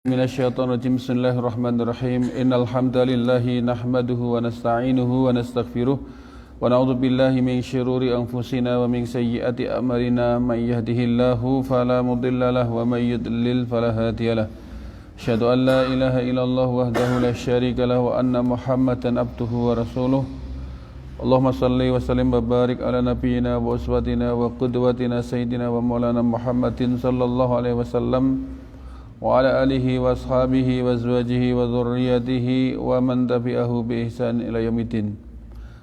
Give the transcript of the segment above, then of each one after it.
Minasyaitonirrajim. Bismillahirrahmanirrahim. Innal hamdalillahi nahmaduhu wa nasta'inuhu wa nastaghfiruh wa na'udzu billahi min syururi anfusina wa min sayyiati a'malina. May yahdihillahu fala mudilla lahu wa may yudlil fala hadiyalah. Asyhadu an la ilaha illallah wahdahu la syarika lahu wa anna Muhammadan abduhu wa rasuluh. Allahumma salli wa sallim wa barik ala nabiyyina wa uswatina wa qudwatina sayyidina wa maulana Muhammadin sallallahu alaihi wasallam wa ala alihi wa ashabihi wa azwajihi wa dhurriyyatihi wa man tabi'ahu bi ihsan ila yaumiddin.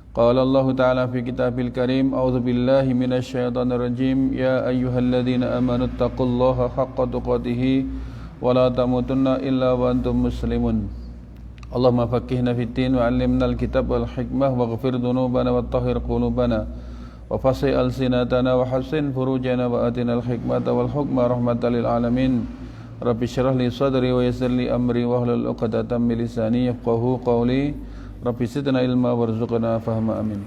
Qala Allah Ta'ala fi kitabil karim, a'udzu billahi minasy syaithanir rajim, ya ayyuhalladzina amanu taqullaha haqqa tuqatih wa la tamutunna illa wa antum muslimun. Allahumma faqihna fid din wa 'allimnal kitab wal hikmah waghfir dhunubana wa tahhir qulubana wa fasih alsinatana wa hassin furujana wa atinal hikmata wal hukma rahmatan lil alamin. Rabbi syrah li sadri wa yassir li amri wa hlul 'uqdatam min lisani yafqahu qawli. Rabbi zidna ilma warzuqna fahma, amin.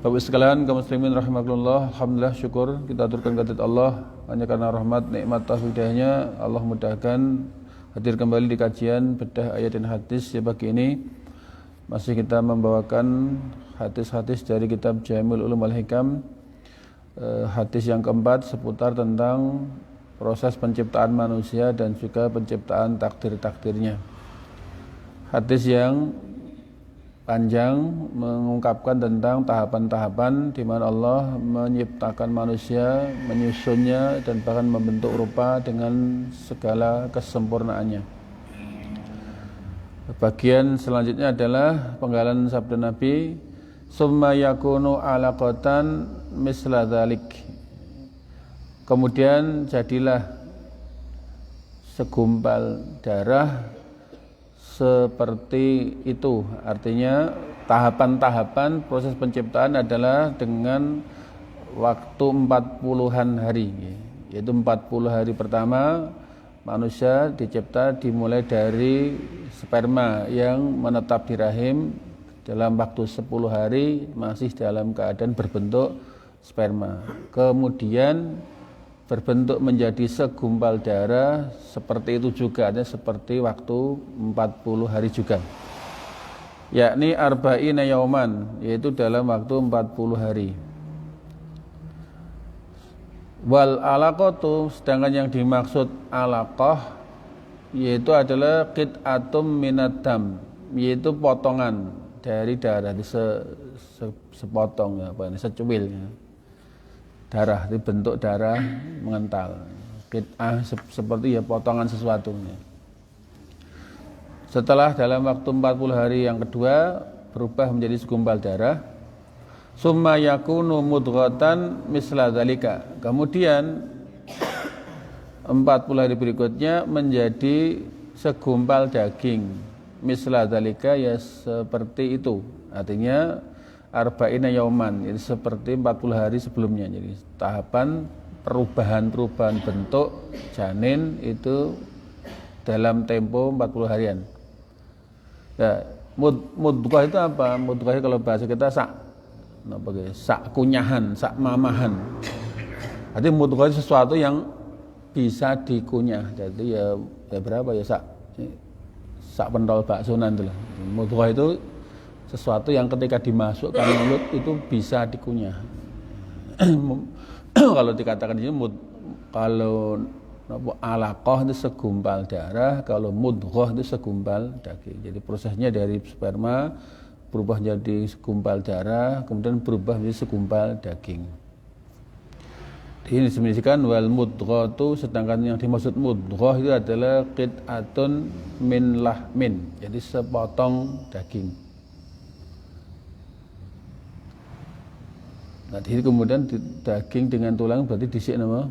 Bapak sekalian kaum muslimin rahimakumullah, alhamdulillah, syukur kita aturkan kehadirat Allah. Hanya karena rahmat, nikmat, taufik hidayahnya Allah mudahkan hadir kembali di kajian bedah ayat dan hadis. Ya, pagi ini masih kita membawakan hadis-hadis dari kitab Jami'ul Ulum wal Hikam. Hadis yang keempat seputar tentang proses penciptaan manusia dan juga penciptaan takdir-takdirnya. Hadis yang panjang mengungkapkan tentang tahapan-tahapan di mana Allah menciptakan manusia, menyusunnya dan bahkan membentuk rupa dengan segala kesempurnaannya. Bagian selanjutnya adalah penggalan sabda Nabi, summa yakunu alaqatan misla dzalik. Kemudian jadilah segumpal darah seperti itu. Artinya tahapan-tahapan proses penciptaan adalah dengan waktu 40-an hari. Yaitu 40 hari pertama manusia dicipta dimulai dari sperma yang menetap di rahim. Dalam waktu 10 hari masih dalam keadaan berbentuk sperma. Kemudian berbentuk menjadi segumpal darah seperti itu juga, artinya seperti waktu 40 hari juga, yakni arba'ina yauman, yaitu dalam waktu 40 hari. Wal alaqatu, sedangkan yang dimaksud alaqah yaitu adalah qit'atum minad dam, yaitu potongan dari darah, sepotong, secuil, darah, itu bentuk darah mengental. Qit'ah seperti potongan sesuatu. Setelah dalam waktu 40 hari yang kedua berubah menjadi segumpal darah. Summa yakunu mudghatan misla dzalika. Kemudian 40 hari berikutnya menjadi segumpal daging. Misla dzalika, ya seperti itu. Artinya arba'ina yauman, ini seperti 40 hari sebelumnya. Jadi tahapan perubahan bentuk janin itu dalam tempo 40 harian. Ya, mudghah itu apa? Mudghah kalau bahasa kita sak kunyahan, sak mamahan. Jadi mudghah itu sesuatu yang bisa dikunyah. Jadi ya berapa ya, sak pentol bakso nanti lah. Mudghah itu sesuatu yang ketika dimasukkan mulut itu bisa dikunyah. Kalau dikatakan di sini, kalau alaqah itu segumpal darah, kalau mudghah itu segumpal daging. Jadi prosesnya dari sperma berubah menjadi segumpal darah, kemudian berubah menjadi segumpal daging. Ini didefinisikan wal mudghatu, sedangkan yang dimaksud mudghah itu adalah qit'atun min lahmin, jadi sepotong daging. Nah, jadi kemudian daging dengan tulang berarti disik nama.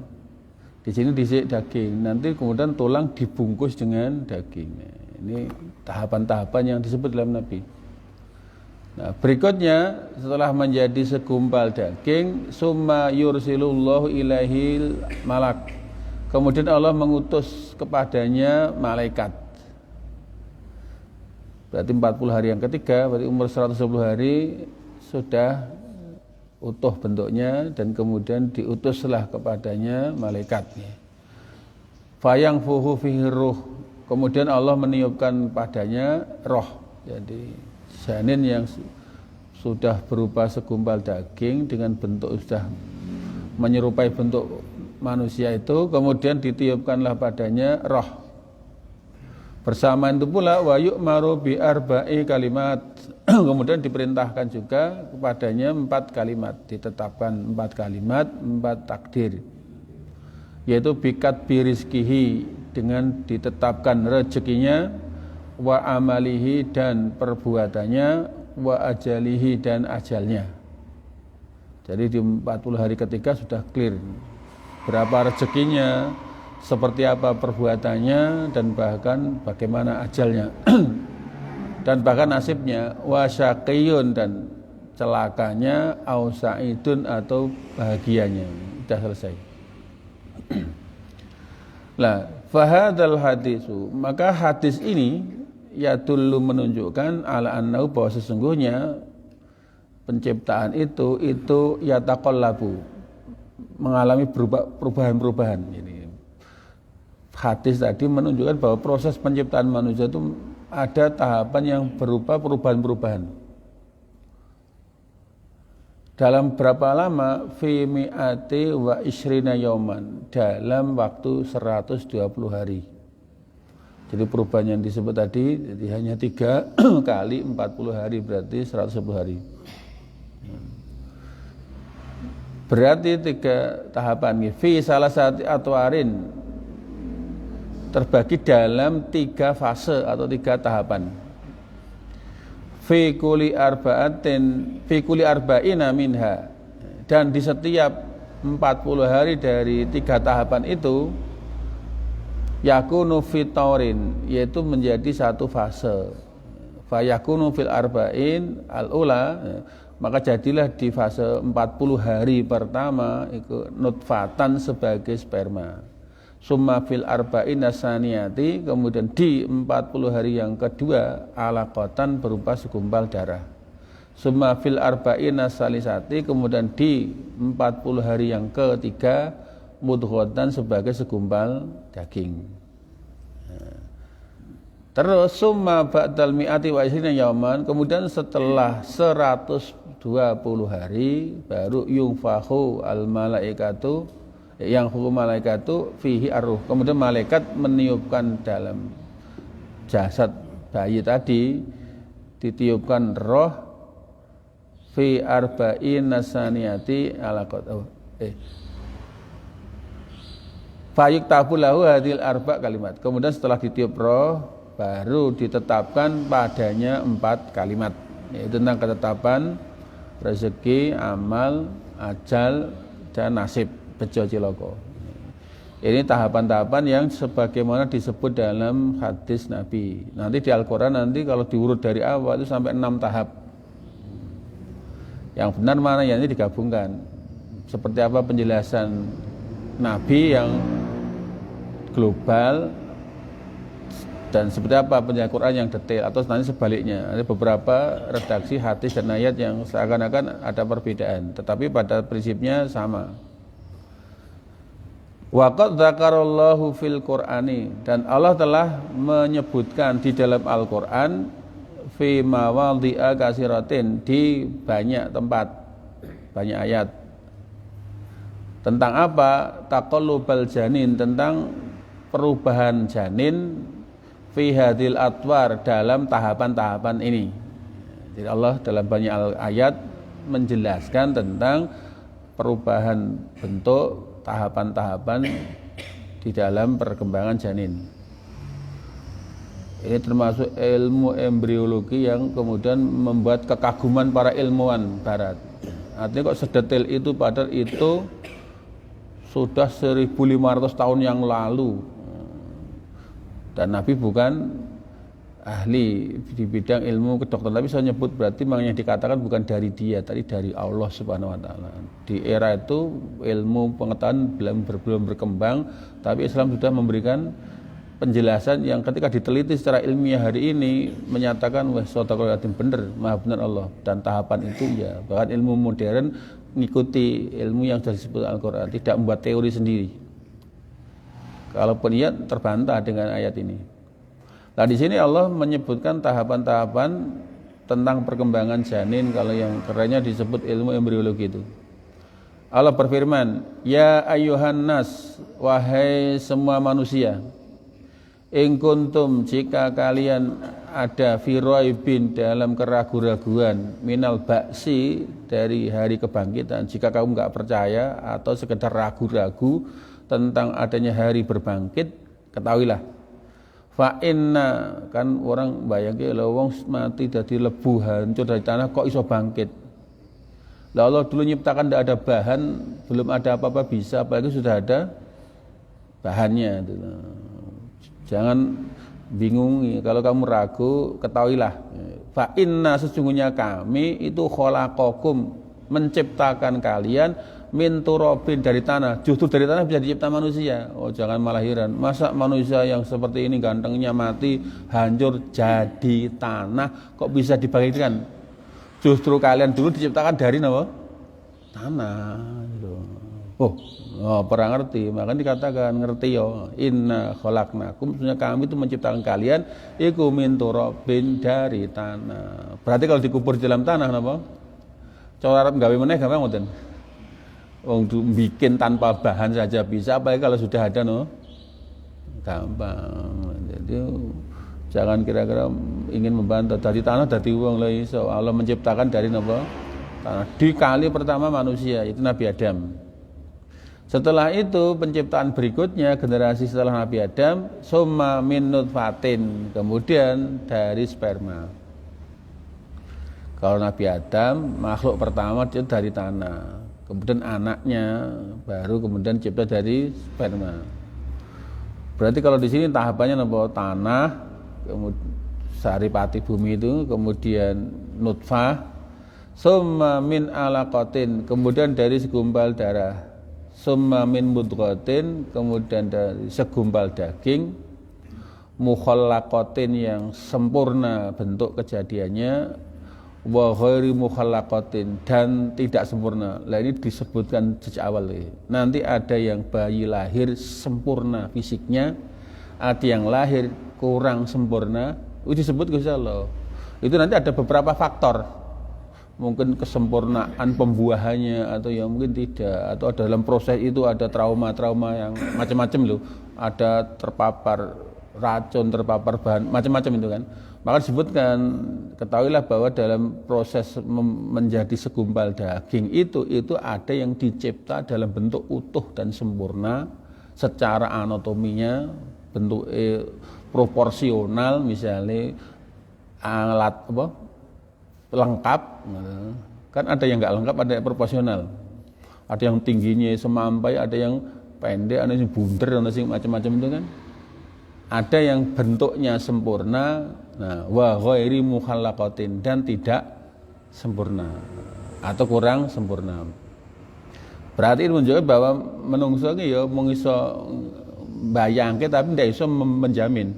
Di sini disik daging, nanti kemudian tulang dibungkus dengan daging. Ini tahapan-tahapan yang disebut dalam Nabi. Nah, berikutnya setelah menjadi segumpal daging, summa yursilullahu ilaihil malak. Kemudian Allah mengutus kepadanya malaikat. Berarti 40 hari yang ketiga, berarti umur 110 hari sudah utuh bentuknya, dan kemudian diutuslah kepadanya malaikatnya. Fayang fuhu fihi ruh, kemudian Allah meniupkan padanya roh. Jadi janin yang sudah berupa segumpal daging dengan bentuk sudah menyerupai bentuk manusia itu, kemudian ditiupkanlah padanya roh. Bersamaan itu pula wa yu'maru bi arba'i kalimat. Kemudian diperintahkan juga kepadanya 4 kalimat, ditetapkan 4 kalimat, 4 takdir. Yaitu bikat birizkihi, dengan ditetapkan rezekinya, wa amalihi dan perbuatannya, wa ajalihi dan ajalnya. Jadi di 40 hari ketiga sudah clear berapa rezekinya, seperti apa perbuatannya, dan bahkan bagaimana ajalnya dan bahkan nasibnya, wa syaqiyun dan celakanya, au sa'idun atau bahagianya. Sudah selesai. Lah, fahadal hadisu, maka hadis ini yadullu menunjukkan ala annahu, bahwa sesungguhnya penciptaan itu yataqallabu, mengalami perubahan-perubahan. Jadi hadis tadi menunjukkan bahwa proses penciptaan manusia itu ada tahapan yang berupa perubahan-perubahan. Dalam berapa lama? Fi mi'ati wa ishrina yauman, dalam waktu 120 hari. Jadi perubahan yang disebut tadi jadi hanya 3 kali 40 hari, berarti 110 hari. Berarti 3 tahapan. Fi salah satu atwarin, terbagi dalam 3 fase atau 3 tahapan. Fi kulli arba'ina minha, dan di setiap 40 hari dari 3 tahapan itu, yakunu fitaurin, yaitu menjadi satu fase. Fa yakunu fil arba'in al-ula, maka jadilah di fase 40 hari pertama itu nutfatan, sebagai sperma. Summa fil arba'in asaniyati, kemudian di 40 hari yang kedua alaqatan, berupa segumpal darah. Summa fil arba'in asalisati, kemudian di 40 hari yang ketiga mudghatan, sebagai segumpal daging. Terus summa ba'dal mi'ati wa isrina yauman, kemudian setelah 120 hari baru yungfahu al malaikatu, yang hukum malaikatu fihi arruh, kemudian malaikat meniupkan dalam jasad bayi tadi, ditiupkan roh, fi arba'in nasaniyati alaqat fayuk tabulahu hadil arba kalimat, kemudian setelah ditiup roh baru ditetapkan padanya 4 kalimat, yaitu tentang ketetapan rezeki, amal, ajal, dan nasib, bejo ciloko. Ini tahapan-tahapan yang sebagaimana disebut dalam hadis Nabi. Nanti di Al-Quran, nanti kalau diurut dari awal itu sampai 6 tahap. Yang benar mana yang ini digabungkan. Seperti apa penjelasan Nabi yang global, dan seperti apa penjelasan Quran yang detail, atau nanti sebaliknya. Ada beberapa redaksi hadis dan ayat yang seakan-akan ada perbedaan, tetapi pada prinsipnya sama. Waqad dzakarallahu fil Qur'ani, dan Allah telah menyebutkan di dalam Al-Qur'an fi mawadhi'a katsiratin, di banyak tempat, banyak ayat. Tentang apa? Taqallubal janin, tentang perubahan janin fi hadil atwar, dalam tahapan-tahapan ini. Jadi Allah dalam banyak ayat menjelaskan tentang perubahan bentuk, tahapan-tahapan di dalam perkembangan janin. Ini termasuk ilmu embriologi yang kemudian membuat kekaguman para ilmuwan barat. Artinya kok sedetail itu, padahal itu sudah 1500 tahun yang lalu. Dan Nabi bukan ahli di bidang ilmu kedokteran, tapi saya nyebut berarti memang yang dikatakan bukan dari dia, tapi dari Allah Subhanahu wa taala. Di era itu ilmu pengetahuan belum berkembang, tapi Islam sudah memberikan penjelasan yang ketika diteliti secara ilmiah hari ini menyatakan wah sadaqal yatim, benar, maha benar Allah, dan tahapan itu ya. Bahkan ilmu modern mengikuti ilmu yang sudah disebut Al-Qur'an, tidak membuat teori sendiri. Kalaupun ia terbantah dengan ayat ini. Nah di sini Allah menyebutkan tahapan-tahapan tentang perkembangan janin, kalau yang kerennya disebut ilmu embriologi itu. Allah berfirman, ya ayyuhan nas, wahai semua manusia, in kuntum, jika kalian ada fi raibin, dalam keraguan-raguan, minal ba'si, dari hari kebangkitan, jika kamu enggak percaya atau sekedar ragu-ragu tentang adanya hari berbangkit, ketahuilah, fa inna, kan orang bayangke lho wong mati dadi lebu hancur dari tanah kok iso bangkit. Lah Allah dulu nyiptakan tidak ada bahan, belum ada apa-apa bisa, apalagi sudah ada bahannya. Jangan bingung, kalau kamu ragu, ketahuilah, fa inna, sesungguhnya kami itu khalaqakum, menciptakan kalian min turabin, dari tanah. Justru dari tanah bisa dicipta manusia. Oh jangan malah heran, masa manusia yang seperti ini gantengnya mati, hancur jadi tanah, kok bisa dibangkitkan? Justru kalian dulu diciptakan dari apa? Tanah. Pernah ngerti, makanya dikatakan ngerti yo. Inna khalaqnakum, maksudnya kami itu menciptakan kalian iku min turabin, dari tanah. Berarti kalau dikubur di dalam tanah napa? Cara arep gawe meneh gampang mboten? Wong bikin tanpa bahan saja bisa, apalagi kalau sudah ada gampang. Jadi jangan kira-kira ingin membantah dari tanah dari uang lah iso. Allah menciptakan dari apa? Tanah. Di kali pertama manusia itu Nabi Adam. Setelah itu penciptaan berikutnya generasi setelah Nabi Adam, summa min nutfatin, kemudian dari sperma. Kalau Nabi Adam makhluk pertama itu dari tanah. Kemudian anaknya baru kemudian cipta dari sperma. Berarti kalau di sini tahapannya apa? Tanah, kemudian saripati bumi itu, kemudian nutfah, summa min alaqatin, kemudian dari segumpal darah, summa min mudghatin, kemudian dari segumpal daging, mukhallaqatin, yang sempurna bentuk kejadiannya, wa ghairi mukhallaqatin, dan tidak sempurna. Lah ini disebutkan sejak awal ini. Nanti ada yang bayi lahir sempurna fisiknya, ada yang lahir kurang sempurna, itu disebut Gusti Allah. Itu nanti ada beberapa faktor, mungkin kesempurnaan pembuahannya atau yang mungkin tidak, atau dalam proses itu ada trauma-trauma yang macam-macam loh, ada terpapar racun, terpapar bahan macam-macam itu kan. Maka disebutkan, ketahuilah bahwa dalam proses menjadi segumpal daging itu ada yang dicipta dalam bentuk utuh dan sempurna secara anatominya, bentuk proporsional, misalnya alat lengkap, kan ada yang nggak lengkap, ada yang proporsional, ada yang tingginya semampai, ada yang pendek, ada yang bunder, ada yang macam-macam itu kan, ada yang bentuknya sempurna, nah wa ghairi mukhallaqatin, dan tidak sempurna atau kurang sempurna. Berarti ini menunjukkan bahwa menungso iki ya mung iso bayangke tapi ndak iso menjamin.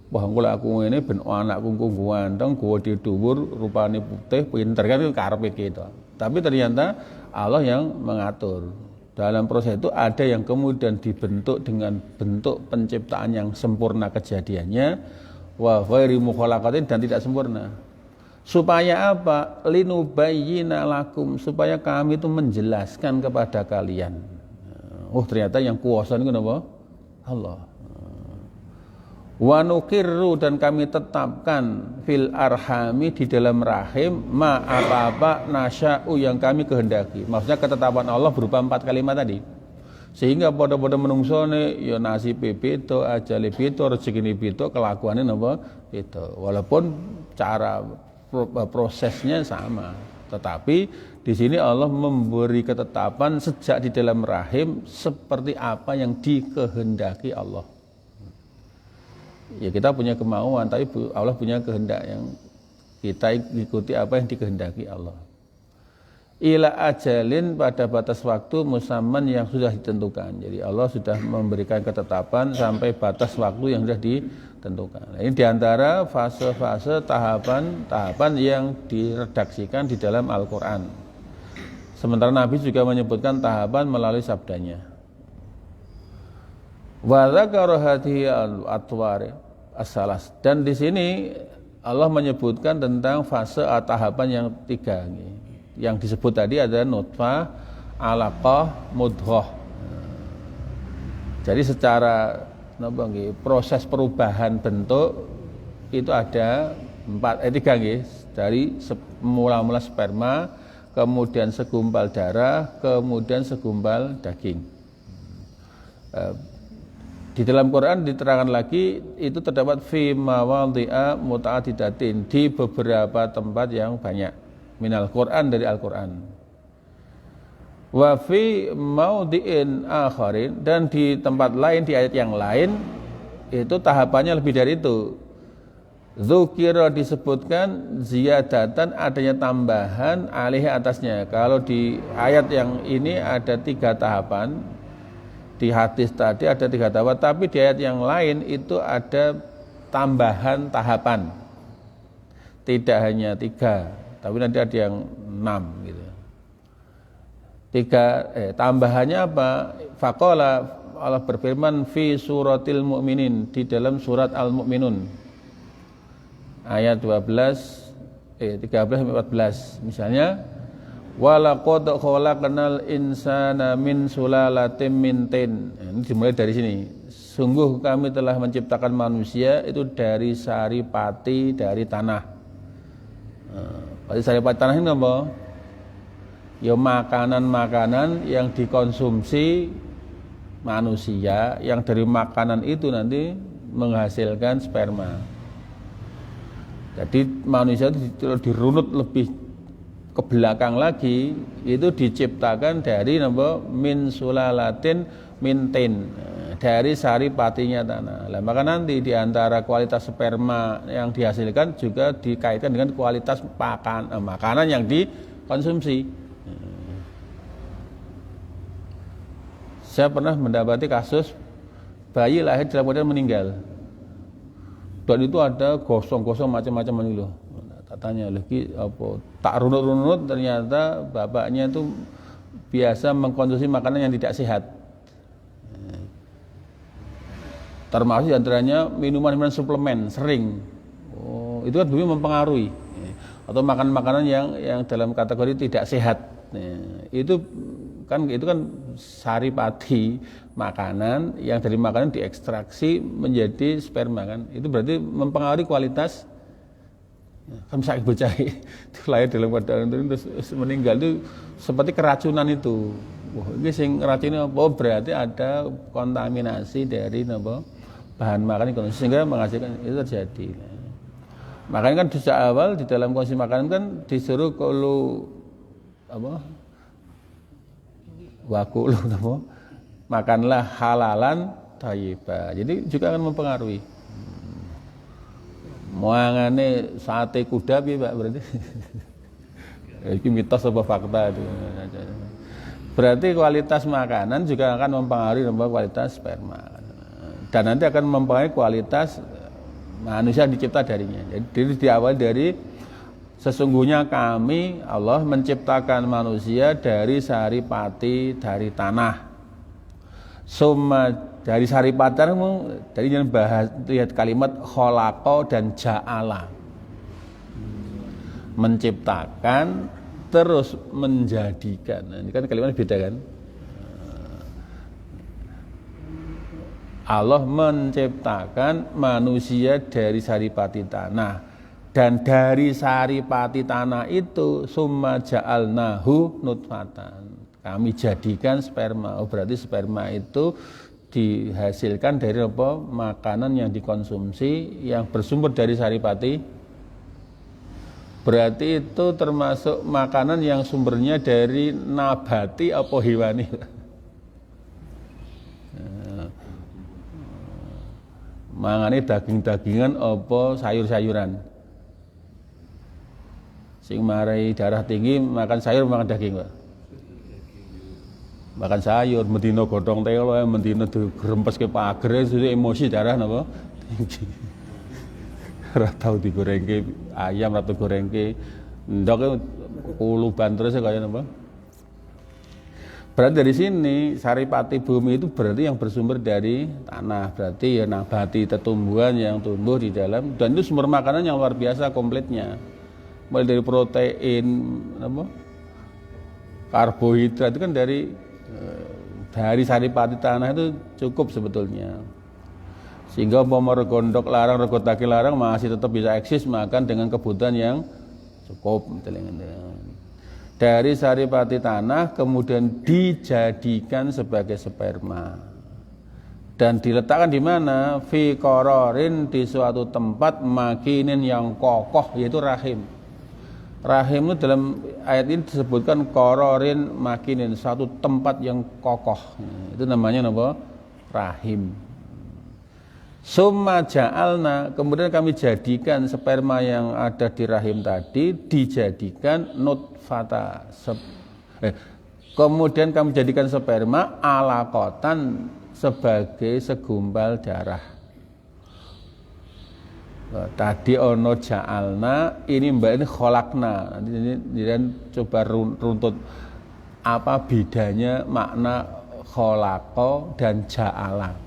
Wah engko aku ngene ben anakku ganteng, gede dhuwur, rupane putih, pinter, kan karepe gitu. Tapi ternyata Allah yang mengatur. Dalam proses itu ada yang kemudian dibentuk dengan bentuk penciptaan yang sempurna kejadiannya, wa ghairi mukhalaqatin, dan tidak sempurna. Supaya apa? Linubayyina lakum, supaya kami itu menjelaskan kepada kalian. Oh ternyata yang kuasa itu apa? Allah. Wa nuqirru, dan kami tetapkan fil arhami, di dalam rahim, ma apa nasya'u, yang kami kehendaki. Maksudnya ketetapan Allah berupa 4 kalimat tadi. Sehingga pada-pada menungsone ya nasibe beda, ajale beda, rezekine beda, kelakuane napa beda. Walaupun cara prosesnya sama, tetapi di sini Allah memberi ketetapan sejak di dalam rahim seperti apa yang dikehendaki Allah. Ya kita punya kemauan, tapi Allah punya kehendak, yang kita ikuti apa yang dikehendaki Allah. Ila ajalin, pada batas waktu musamman yang sudah ditentukan. Jadi Allah sudah memberikan ketetapan sampai batas waktu yang sudah ditentukan. Ini diantara fase-fase tahapan-tahapan yang diredaksikan di dalam Al-Quran. Sementara Nabi juga menyebutkan tahapan melalui sabdanya. Wa dzakara hadhihi al-atwar, as-salas. Dan di sini Allah menyebutkan tentang fase tahapan yang 3. Yang disebut tadi ada nutfah, alaqah, mudghah. Jadi secara proses perubahan bentuk itu ada 3 dari mula-mula sperma, kemudian segumpal darah, kemudian segumpal daging. Di dalam Quran diterangkan lagi itu terdapat fi mawadhi'a muta'addidatin, di beberapa tempat yang banyak minal Quran, dari Al-Quran. Wa fi maudhi'in akharin, dan di tempat lain, di ayat yang lain itu tahapannya lebih dari itu. Dzukira disebutkan ziyadatan, adanya tambahan alih atasnya. Kalau di ayat yang ini ada 3 tahapan, di hadis tadi ada 3 tahapan, tapi di ayat yang lain itu ada tambahan tahapan. Tidak hanya 3, tapi nanti ada yang 6 gitu. 3 tambahannya apa? Faqala, Allah berfirman fi suratil mu'minin, di dalam surat Al-Mu'minun ayat 13 14. Misalnya walaqad khalaqnal insana min sulalatin min tin. Ini dimulai dari sini. Sungguh kami telah menciptakan manusia itu dari saripati dari tanah. Saripati tanah ini apa? Ya makanan-makanan yang dikonsumsi manusia, yang dari makanan itu nanti menghasilkan sperma. Jadi manusia itu dirunut lebih ke belakang lagi, itu diciptakan dari min sulalatin min tin, dari saripatinya tanah. Lah maka nanti di antara kualitas sperma yang dihasilkan juga dikaitkan dengan kualitas makanan yang dikonsumsi. Saya pernah mendapati kasus bayi lahir dalam keadaan meninggal, dan itu ada gosong-gosong macam-macam ini loh. Tak tanya lagi apa, tak runut-runut, ternyata bapaknya itu biasa mengkonsumsi makanan yang tidak sehat. Termasuk antaranya minuman-minuman suplemen sering. Itu kan dulu mempengaruhi. Atau makan-makanan yang dalam kategori tidak sehat. Itu kan saripati makanan yang dari makanan diekstraksi menjadi sperma kan. Itu berarti mempengaruhi kualitas. Kan saya bocah itu lahir dalam keadaan terus meninggal itu seperti keracunan itu. Wah, ini sing racunnya apa? Berarti ada kontaminasi dari bahan makanan sehingga menghasilkan itu terjadi. Makanya kan sejak awal di dalam konsumsi makanan kan disuruh kalau wakulu makanlah halalan thayyiban. Jadi juga akan mempengaruhi. Muangane sate kuda piye Pak berarti? Iki mitos apa fakta itu. Berarti kualitas makanan juga akan mempengaruhi kualitas sperma. Dan nanti akan mempengaruhi kualitas manusia dicipta darinya. Jadi diawali dari sesungguhnya kami Allah menciptakan manusia dari saripati dari tanah. Summa dari saripati dari yang bahas lihat kalimat khalaqa dan ja'ala. Menciptakan terus menjadikan. Nah, ini kan kalimatnya beda kan? Allah menciptakan manusia dari saripati tanah, dan dari saripati tanah itu summa ja'alnahu nutfatan, kami jadikan sperma. Berarti sperma itu dihasilkan dari apa? Makanan yang dikonsumsi yang bersumber dari saripati. Berarti itu termasuk makanan yang sumbernya dari nabati apa hewani. Mangane daging-dagingan apa sayur-sayuran. Sing marai darah tinggi makan sayur makan daging, Pak. Makan sayur, mendino godhong telo, mendino dirempeske pager, susu emosi darah napa? Tinggi. Ora tau digorengke ayam, ora tau gorengke ndok kuluban terus kaya napa? Berarti dari sini saripati bumi itu berarti yang bersumber dari tanah, berarti ya nabati tumbuhan yang tumbuh di dalam, dan itu sumber makanan yang luar biasa komplitnya, mulai dari protein, karbohidrat itu kan dari saripati tanah itu cukup sebetulnya, sehingga umpama rego ndok larang, rego daging larang masih tetap bisa eksis makan dengan kebutuhan yang cukup. Dari saripati tanah kemudian dijadikan sebagai sperma dan diletakkan di mana? Fi qararin, di suatu tempat, makinin yang kokoh, yaitu rahim. Rahim itu dalam ayat ini disebutkan qararin makinin, satu tempat yang kokoh. Itu namanya apa? Rahim. Summa ja'alna, kemudian kami jadikan sperma yang ada di rahim tadi dijadikan nutfata. Kemudian kami jadikan sperma alaqatan, sebagai segumpal darah. Tadi ono ja'alna, ini mbak ini kholakna. Nanti coba runtut apa bedanya makna kholako dan ja'ala.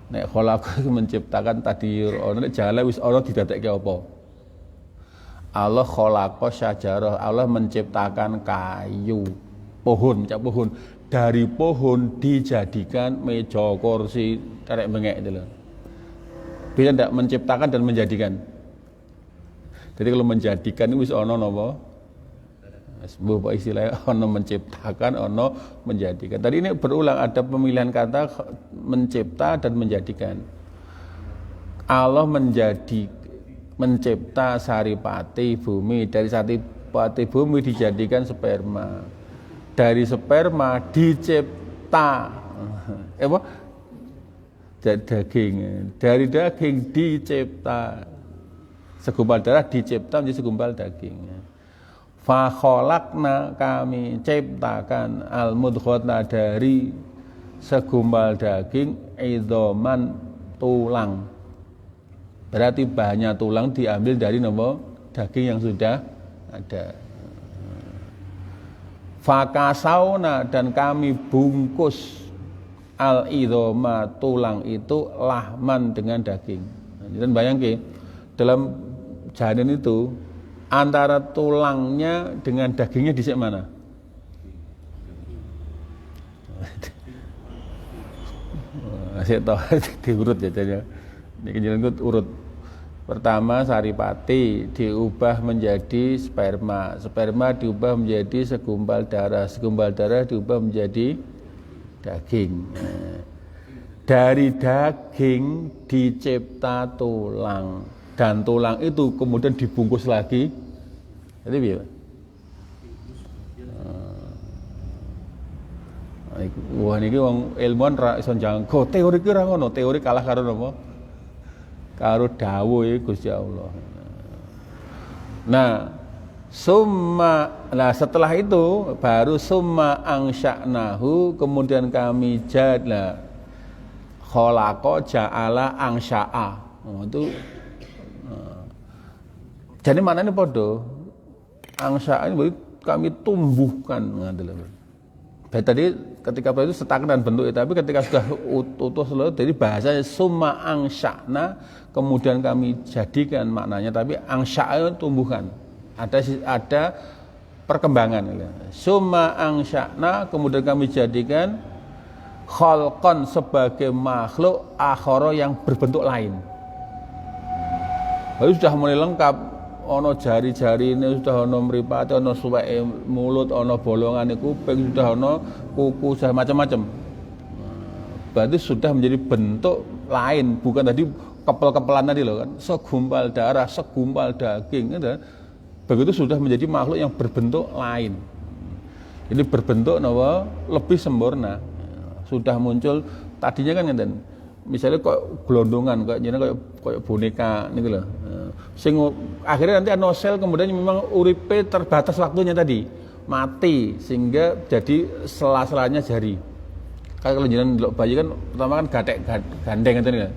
Nek kholaqah menciptakan tadi ono, nek jala wis ono didadekke apa? Allah khalaqa syajarah, Allah menciptakan kayu, pohon, pohon. Dari pohon dijadikan meja, kursi, tarik bengek itu loh. Bisa tidak menciptakan dan menjadikan? Jadi kalau menjadikan itu wis ono napa? Sebuah istilahnya ono menciptakan, ono menjadikan. Tadi ini berulang, ada pemilihan kata mencipta dan menjadikan. Allah mencipta saripati bumi, dari saripati bumi dijadikan sperma, dari sperma dicipta daging, dari daging dicipta segumpal darah, dicipta menjadi segumpal daging. Fa khalaqna, kami ciptakan al mudghata, dari segumpal daging, idhoman, tulang. Berarti bahannya tulang diambil dari daging yang sudah ada. Fa kasauna, dan kami bungkus al idhoma, tulang itu, lahman, dengan daging. Dan bayangkan dalam janin itu antara tulangnya dengan dagingnya di mana? Saya tahu diurut ya jadi. Ini kejadian urut. Pertama saripati diubah menjadi sperma, sperma diubah menjadi segumpal darah, segumpal darah diubah menjadi daging. Dari daging dicipta tulang, dan tulang itu kemudian dibungkus lagi. Jadi piye? Wah niki wong ilmuwan ra iso njangkau. Teori ki ora ngono, teori kalah karo napa? Karo dawuh Gusti Allah. Nah, setelah itu baru summa angsya'nahu, kemudian kami jadilah khalaqa ja'ala angsya'a. Itu jadi mana ini podo angsa ini kami tumbuhkan. Tadi ketika itu stagnan bentuk, tapi ketika sudah utuh seluruh, jadi bahasanya summa angsya'na, kemudian kami jadikan maknanya, tapi angsya'na tumbuhkan. Ada perkembangan. Summa angsya'na, kemudian kami jadikan khalqan, sebagai makhluk akhara, yang berbentuk lain. Lalu sudah mulai lengkap, ono jari-jari ini, sudah ono mripate, ono suweke mulut, ono bolongan kuping, sudah ono kuku, sudah macam-macam. Berarti sudah menjadi bentuk lain, bukan tadi kepel-kepelan tadi loh kan, segumpal darah, segumpal daging, gitu. Begitu sudah menjadi makhluk yang berbentuk lain. Jadi berbentuk lebih sempurna. Sudah muncul tadinya kan ngeten. Misalnya kok gelondongan, kayak boneka niku lho. Sing akhirnya nanti ana sel, kemudian memang uripe terbatas waktunya tadi, mati, sehingga jadi sela-selanya jari. Kalau jenengan delok bayi kan pertama kan gatek gandeng ngeten ya.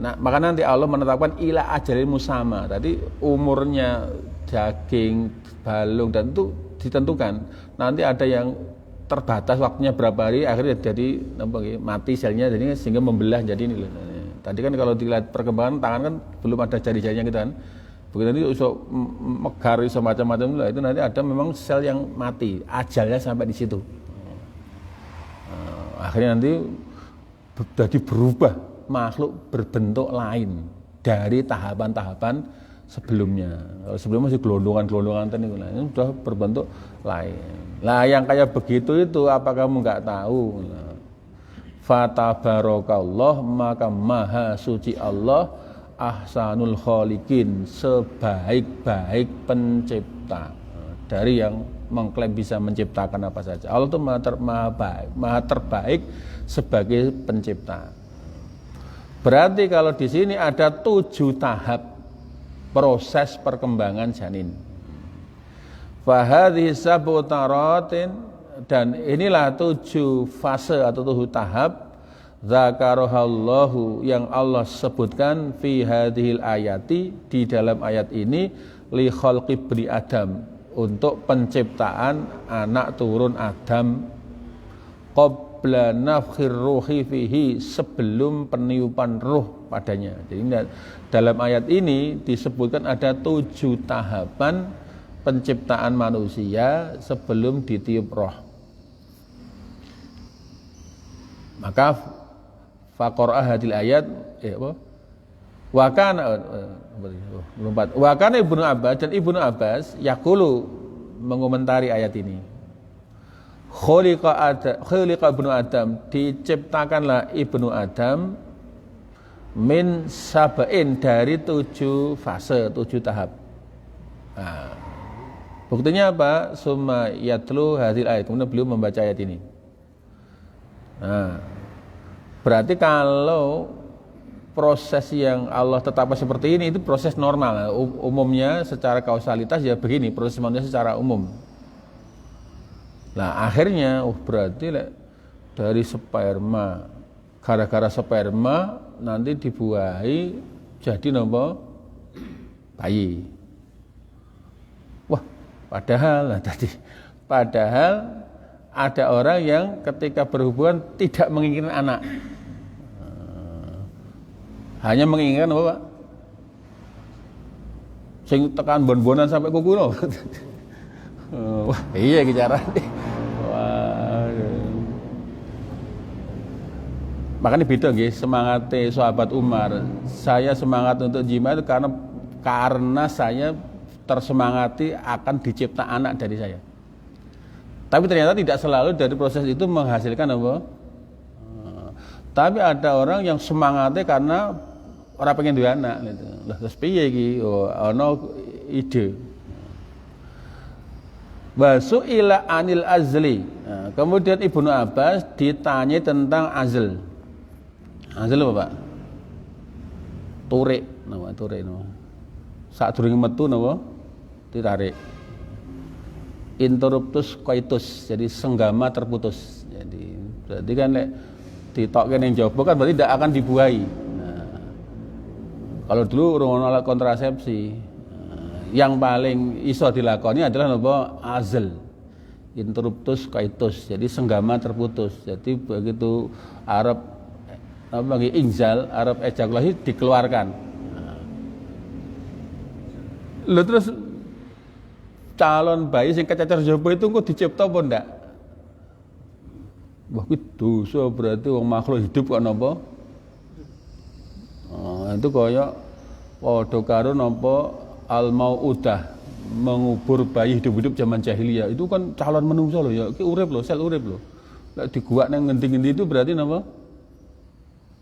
Nah, maka nanti Allah menetapkan ila ajalin musamma. Tadi umurnya daging, balung, dan itu ditentukan. Nanti ada yang terbatas waktunya berapa hari, akhirnya jadi mati selnya, jadi sehingga membelah jadi ini. Tadi kan kalau dilihat perkembangan tangan kan belum ada jari-jarinya gitu kan. Begitu nanti iso megar iso macam-macam lah, itu nanti ada memang sel yang mati, ajalnya sampai di situ. Akhirnya nanti jadi berubah makhluk berbentuk lain dari tahapan-tahapan sebelumnya. Kalau sebelumnya masih gelondongan-gelondongan tadi, ini sudah berbentuk lain. Lah yang kayak begitu itu apa kamu nggak tahu? Fatabarakallah, maka maha suci Allah, ahsanul khaliqin, sebaik-baik pencipta. Dari yang mengklaim bisa menciptakan apa saja. Allah itu maha terbaik sebagai pencipta. Berarti kalau di sini ada 7 tahap proses perkembangan janin. Fahadhi sab'u taratin, dan inilah 7 fase atau 7 tahap dzakarahallahu yang Allah sebutkan fi hadhil ayati, di dalam ayat ini, li khalqi bni Adam, untuk penciptaan anak turun Adam, qabla nafkhir ruhi fihi, sebelum peniupan ruh padanya. Jadi dalam ayat ini disebutkan ada 7 tahapan penciptaan manusia sebelum ditiup roh. Maka faqara hadil ayat wa kana Ibnu Abbas, dan Ibnu Abbas yaqulu, mengomentari ayat ini, khuliqa Ibnu Adam, diciptakanlah Ibnu Adam, min sab'in, dari 7 fase, 7 tahap. Nah, buktinya apa? Summa yatlu hadil ayat, kemudian beliau membaca ayat ini. Nah, berarti kalau proses yang Allah tetapkan seperti ini itu proses normal. Umumnya secara kausalitas ya begini, proses manusia secara umum. Nah akhirnya berarti dari sperma, gara-gara sperma nanti dibuahi jadi bayi. Wah, padahal ada orang yang ketika berhubungan tidak menginginkan anak, hanya menginginkan apa, Pak? Sing tekan bon-bonan sampai kuku no. Wah, iya carane. Makanya beda nggih semangate sahabat Umar. Saya semangat untuk jima itu karena saya tersemangati akan dicipta anak dari saya. Tapi ternyata tidak selalu dari proses itu menghasilkan apa? Tapi ada orang yang semangatnya karena orang pengen duwe anak gitu. Lah terus piye iki? Ana ide. Wasu ila anil azli. Nah, kemudian Ibnu Abbas ditanya tentang azl. Azl apa, Pak? Turik, nama turik nama. Sadurunge metu napa? Ditarik. Interruptus coitus, jadi senggama terputus. Jadi berarti kan lek ditokke ning jaba kan berarti tidak akan dibuahi. Nah, kalau dulu urung alat kontrasepsi, yang paling iso dilakoni adalah napa? Azl. Interruptus coitus, jadi senggama terputus. Jadi begitu arep inzal, arep ejakulasi dikeluarkan. Lalu terus calon bayi sing kececer jaba itu kok dicipta apa ndak? Wah, kuwi dosa, berarti wong makhluk hidup kok napa? Itu kaya padha karo napa al-mau'udah, mengubur bayi hidup-hidup zaman jahiliyah. Itu kan calon menungso lho ya, iki urip lho, sel urip lho. Lek diguak nang ngendi-ngendi itu berarti napa?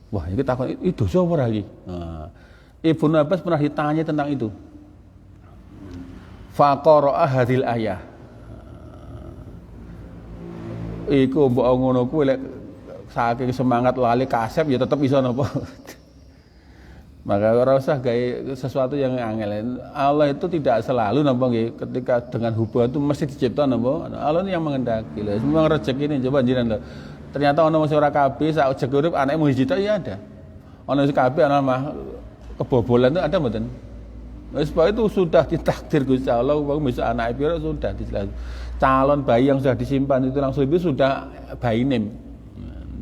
Wah, iki takon itu dosa apa ora iki? Nah, Ibnu Abbas pernah ditanya tentang itu. Faqara'a hadil ayah. Iku mbok ngono kuwi lek saking semangat lali kasep ya tetep iso napa. Maka ora usah gawe sesuatu yang angel. Allah itu tidak selalu napa nggih ketika dengan hubungan itu mesti dicipta napa. Allah ini yang menghendaki. Lah memang rezeki ini coba jenengan lho. Ternyata ana wong ora kabeh sak rezeki urip anake mung hiji tok ya ada. Ana sing kabeh ana mah kebobolan itu ada mboten? Wis itu sudah ditakdir Gusti Allah, wong bisa anak piro sudah dijelas. Calon bayi yang sudah disimpan itu langsung itu sudah bayi nim.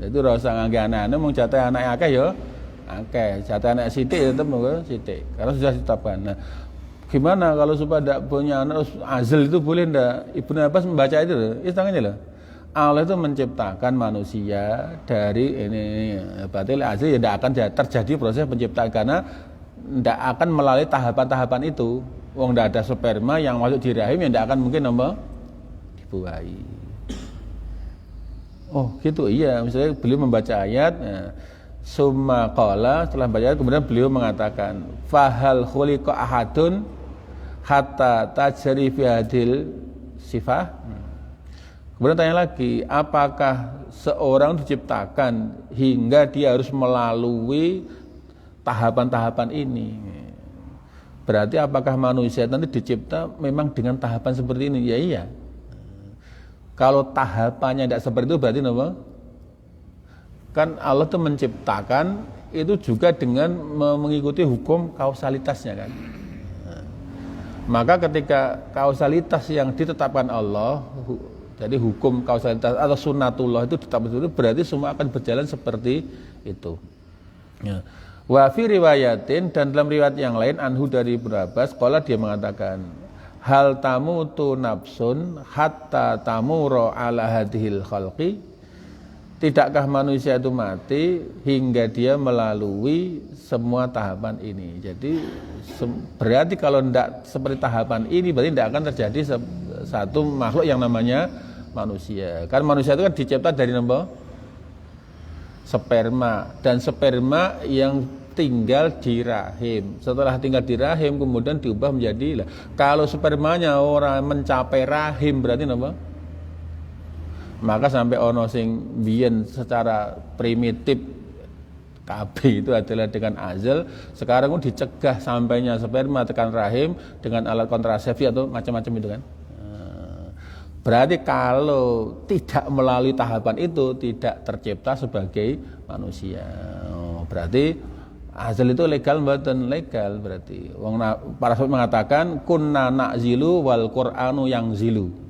Itu rasa ngangge anak-anak mung jatah anak akeh ya akeh, jatah anak sithik ya tetep sithik. Karena sudah ditetapkan. Nah, gimana kalau supaya tidak punya anak azal itu boleh ndak? Ibnu Abbas membaca itu loh. Tangannya loh. Allah itu menciptakan manusia dari ini. Berarti azal ya tidak akan terjadi proses penciptaan karena tidak akan melalui tahapan-tahapan itu. Wong tidak ada sperma yang masuk di rahim yang tidak akan mungkin dibuahi. Oh gitu iya. Misalnya beliau membaca ayat. Summa qala setelah baca ayat kemudian beliau mengatakan fahal khuliqa ahadun hatta tajri fi hadil sifah. Kemudian tanya lagi, apakah seorang diciptakan hingga dia harus melalui tahapan-tahapan ini? Berarti apakah manusia nanti dicipta memang dengan tahapan seperti ini? Ya iya. Kalau tahapannya tidak seperti itu berarti apa? Kan Allah itu menciptakan itu juga dengan mengikuti hukum kausalitasnya kan. Maka ketika kausalitas yang ditetapkan Allah, jadi hukum kausalitas atau sunnatullah itu ditetapkan itu berarti semua akan berjalan seperti itu. Ya. Wa fi riwayatin dan dalam riwayat yang lain anhu dari Ibnu Abbas qala dia mengatakan hal tamutu nafsun hatta tamura ala hadhil khalqi. Tidakkah manusia itu mati hingga dia melalui semua tahapan ini. Jadi berarti kalau tidak seperti tahapan ini berarti tidak akan terjadi satu makhluk yang namanya manusia. Kan manusia itu kan dicipta dari sperma dan sperma yang tinggal di rahim. Setelah tinggal di rahim kemudian diubah menjadi kalau spermanya orang mencapai rahim berarti apa? Maka sampai ono sing biyen secara primitif KB itu adalah dengan azal, sekarang pun dicegah sampainya sperma tekan rahim dengan alat kontrasepsi atau macam-macam itu kan. Berarti kalau tidak melalui tahapan itu tidak tercipta sebagai manusia. Berarti azal itu legal mboten legal berarti. Para sahabat mengatakan kunna na'zilu wal Qur'anu yang zilu.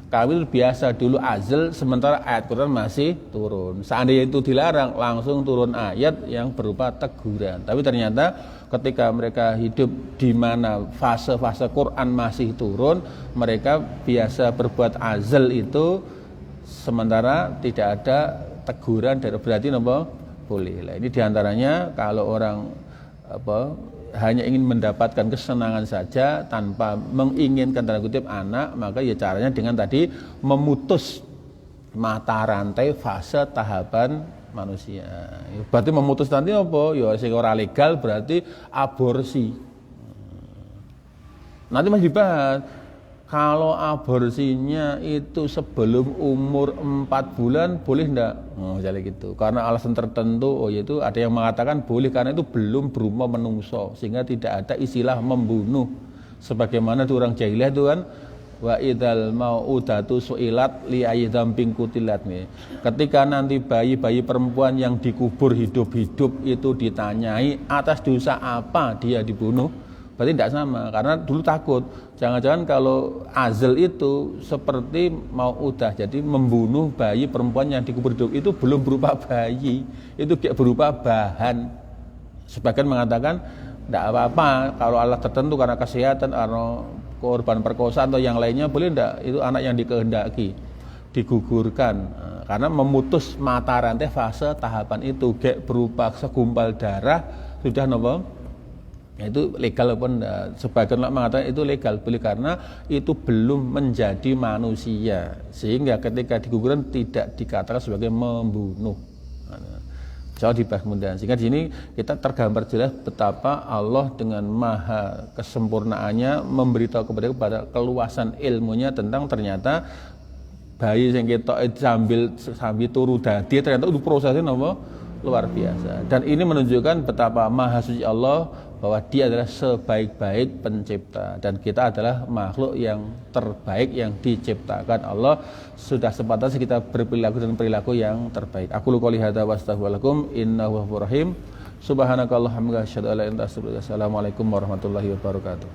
Kami biasa dulu azal sementara ayat Quran masih turun. Seandainya itu dilarang langsung turun ayat yang berupa teguran. Tapi ternyata ketika mereka hidup di mana fase-fase Quran masih turun, mereka biasa berbuat azal itu sementara tidak ada teguran dari berarti boleh. Nah, ini diantaranya kalau orang hanya ingin mendapatkan kesenangan saja tanpa menginginkan tanda kutip anak, maka ya caranya dengan tadi memutus mata rantai fase tahapan manusia. Berarti memutus nanti apa? Ya sing ora legal berarti aborsi. Nanti masih dibahas. Kalau aborsinya itu sebelum umur 4 bulan boleh enggak? Jadi gitu. Karena alasan tertentu, yaitu ada yang mengatakan boleh karena itu belum berupa menungso sehingga tidak ada istilah membunuh. Sebagaimana itu orang jahiliyah itu kan wa idzal mau'udatu su'ilat li ayyidambing kutilat nih. Ketika nanti bayi-bayi perempuan yang dikubur hidup-hidup itu ditanyai atas dosa apa dia dibunuh, berarti tidak sama, karena dulu takut jangan-jangan kalau azal itu seperti mau udah jadi membunuh bayi perempuan yang dikubur hidup itu belum berupa bayi, itu kayak berupa bahan. Sebagian mengatakan tidak apa-apa kalau alat tertentu karena kesehatan atau korban perkosaan atau yang lainnya boleh tidak, itu anak yang dikehendaki digugurkan karena memutus mata rantai fase tahapan itu kayak berupa segumpal darah sudah itu legal pun sebagian ulama mengatakan itu legal boleh karena itu belum menjadi manusia sehingga ketika digugurkan tidak dikatakan sebagai membunuh. Jauh dibahas kemudian sehingga di sini kita tergambar jelas betapa Allah dengan maha kesempurnaannya memberitahu kepada keluasan ilmunya tentang ternyata bayi yang kita sambil turu dadi ternyata itu prosesnya luar biasa dan ini menunjukkan betapa maha suci Allah bahwa dia adalah sebaik-baik pencipta dan kita adalah makhluk yang terbaik yang diciptakan Allah. Sudah sepatutnya kita berperilaku dan perilaku yang terbaik. Aku qouli hadza wa astaghfirullakum innahu ghafurur rahim. Subhanakallahumma asyhadu an la ilaha illa anta astaghfiruka wa atubu ilaik. Assalamualaikum warahmatullahi wabarakatuh.